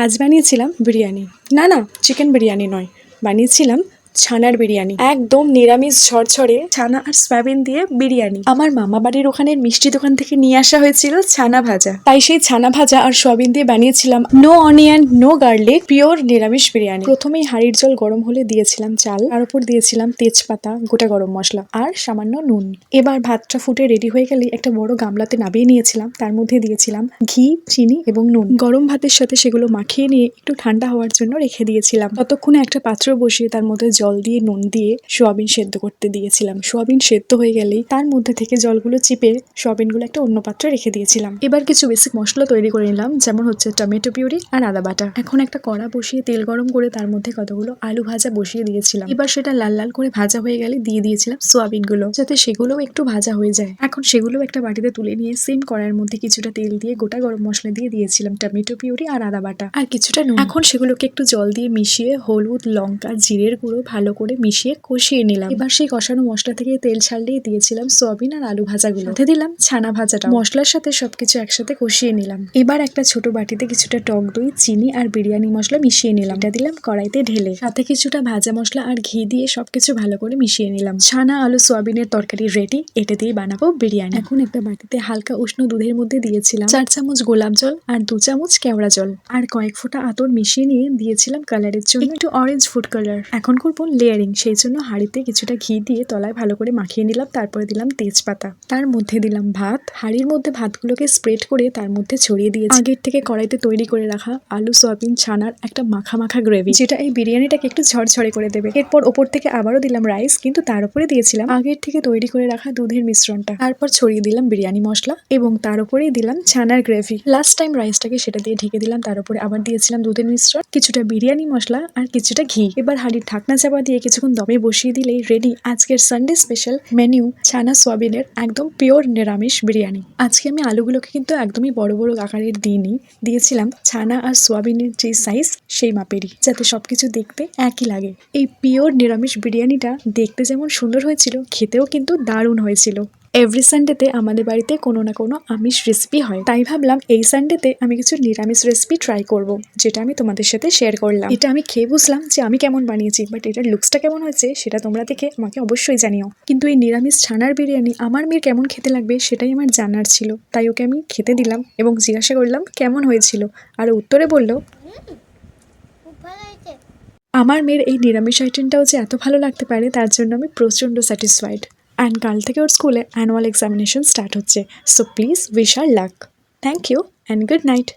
আজ বানিয়েছিলাম বিরিয়ানি। না না, চিকেন বিরিয়ানি নয়, বানিয়েছিলাম ছানার বিরিয়ানি। একদম নিরামিষ ঝরঝরে ছানা আর সয়াবিন দিয়ে বিরিয়ানি। আমার মামা বাড়ির ওখানের মিষ্টি দোকান থেকে নিয়ে আসা হয়েছিল ছানা ভাজা, তাই সেই ছানা ভাজা আর সয়াবিন দিয়ে বানিয়েছিলাম no onion no garlic pure নিরামিষ বিরিয়ানি। প্রথমেই হাঁড়ির জল গরম হলে দিয়েছিলাম চাল, আর উপর দিয়েছিলাম তেজপাতা, গোটা গরম মশলা আর সামান্য নুন। এবার ভাতটা ফুটে রেডি হয়ে গেলে একটা বড় গামলাতে নামিয়ে নিয়েছিলাম, তার মধ্যে দিয়েছিলাম ঘি, চিনি এবং নুন। গরম ভাতের সাথে সেগুলো মাখিয়ে নিয়ে একটু ঠান্ডা হওয়ার জন্য রেখে দিয়েছিলাম। ততক্ষণে একটা পাত্র বসিয়ে তার মধ্যে জল দিয়ে নুন দিয়ে সোয়াবিন সেদ্ধ করতে দিয়েছিলাম। সোয়াবিন সেদ্ধ হয়ে গেলেই তার মধ্যে থেকে জলগুলো চিপে সোয়াবিনগুলো একটা অন্য পাত্রে রেখে দিয়েছিলাম। এবার কিছু বেসিক মশলা তৈরি করে নিলাম, যেমন হচ্ছে টমেটো পিউরি আর আদা বাটা। এখন একটা কড়া বসিয়ে তেল গরম করে তার মধ্যে কতগুলো আলু ভাজা বসিয়ে দিয়েছিলাম। এবার সেটা লাল লাল করে ভাজা হয়ে গেলে দিয়ে দিয়েছিলাম সোয়াবিনগুলো, যাতে সেগুলোও একটু ভাজা হয়ে যায়। এখন সেগুলো একটা বাটিতে তুলে নিয়ে সেম কড়াইয়ের মধ্যে কিছুটা তেল দিয়ে গোটা গরম মশলা দিয়ে দিয়েছিলাম টমেটো পিউরি আর আদা বাটা আর কিছুটা নুন। এখন সেগুলোকে একটু জল দিয়ে মিশিয়ে হলুদ, লঙ্কা, জিরের গুঁড়ো ভালো করে মিশিয়ে কষিয়ে নিলাম। এবার সেই কষানো মশলা থেকে তেল ছাড়িয়ে দিয়েছিলাম সোয়াবিন আর আলু ভাজাগুলো, সাথে দিলাম ছানা ভাজাটা। মশলার সাথে সবকিছু একসাথে কষিয়ে নিলাম। এবার একটা ছোট বাটিতে কিছুটা টক দই, চিনি আর বিরিয়ানি মশলা মিশিয়ে নিলাম। এটা দিলাম কড়াইতে ঢেলে, সাথে কিছুটা ভাজা মশলা আর ঘি দিয়ে সবকিছু ভালো করে মিশিয়ে নিলাম। ছানা আলু সোয়াবিনের তরকারি রেডি। এটা দিয়ে বানাবো বিরিয়ানি। এখন একটা বাটিতে হালকা উষ্ণ দুধের মধ্যে দিয়েছিলাম 4 চামচ গোলাপ জল আর 2 চামচ কেওড়া জল আর কয়েক ফোঁটা আতর মিশিয়ে নিয়ে দিয়েছিলাম কালারের জন্য একটু অরেঞ্জ ফুড কালার। এখন করবো লেয়ারিং, সেই জন্য হাঁড়িতে কিছুটা ঘি দিয়ে তলায় ভালো করে মাখিয়ে নিলাম। তারপরে দিলাম তেজপাতা, তার মধ্যে দিলাম ভাত। হাঁড়ির মধ্যে ভাতগুলোকে স্প্রেড করে তার মধ্যে ছড়িয়ে দিয়েছি আগের থেকে কড়াইতে তৈরি করে রাখা আলু সোয়াবিন ছানার একটা মাখা মাখা গ্রেভি, যেটা এই বিরিয়ানিটাকে একটু ঝরঝরে করে দেবে। এরপর ওপর থেকে আবারও দিলাম রাইস, কিন্তু তার উপরে দিয়েছিলাম আগের থেকে তৈরি করে রাখা দুধের মিশ্রণটা। তারপর ছড়িয়ে দিলাম বিরিয়ানি মশলা এবং তার উপরেই দিলাম ছানার গ্রেভি। লাস্ট টাইম রাইসটাকে সেটা দিয়ে ঢেকে দিলাম, তার উপরে আবার দিয়েছিলাম দুধের মিশ্রণ, কিছুটা বিরিয়ানি মশলা আর কিছুটা ঘি। এবার হাঁড়ির ঢাকনা চাপা দিয়ে কিছুক্ষণ দমে বসিয়ে দিলেই রেডি আজকের সানডে স্পেশাল মেনু ছানা সোয়াবিনের একদম পিওর নিরামিষ বিরিয়ানি। আজকে আমি আলুগুলোকে কিন্তু একদমই বড় বড় আকারের দিইনি, দিয়েছিলাম ছানা আর সোয়াবিনের যে সাইজ সেই মাপেরই, যাতে সবকিছু দেখতে একই লাগে। এই পিওর নিরামিষ বিরিয়ানিটা দেখতে যেমন সুন্দর হয়েছিল, খেতেও কিন্তু দারুণ হয়েছিল। এভরি সানডেতে আমাদের বাড়িতে কোনো না কোনো আমিষ রেসিপি হয়, তাই ভাবলাম এই সানডেতে আমি কিছু নিরামিষ রেসিপি ট্রাই করব, যেটা আমি তোমাদের সাথে শেয়ার করলাম। এটা আমি খেয়ে বুঝলাম যে আমি কেমন বানিয়েছি, বাট এটার লুকসটা কেমন হয়েছে সেটা তোমরা দেখে আমাকে অবশ্যই জানিও। কিন্তু এই নিরামিষ ছানার বিরিয়ানি আমার মেয়ের কেমন খেতে লাগবে সেটাই আমার জানার ছিল, তাই ওকে আমি খেতে দিলাম এবং জিজ্ঞাসা করলাম কেমন হয়েছিল, আর উত্তরে বলল আমার মেয়ের এই নিরামিষ আইটেমটাও যে এত ভালো লাগতে পারে তার জন্য আমি প্রচণ্ড স্যাটিসফাইড। অ্যান্ড কাল থেকে ওর স্কুলে অ্যানুয়াল এক্সামিনেশন স্টার্ট হচ্ছে, so please wish her luck. Thank you and good night.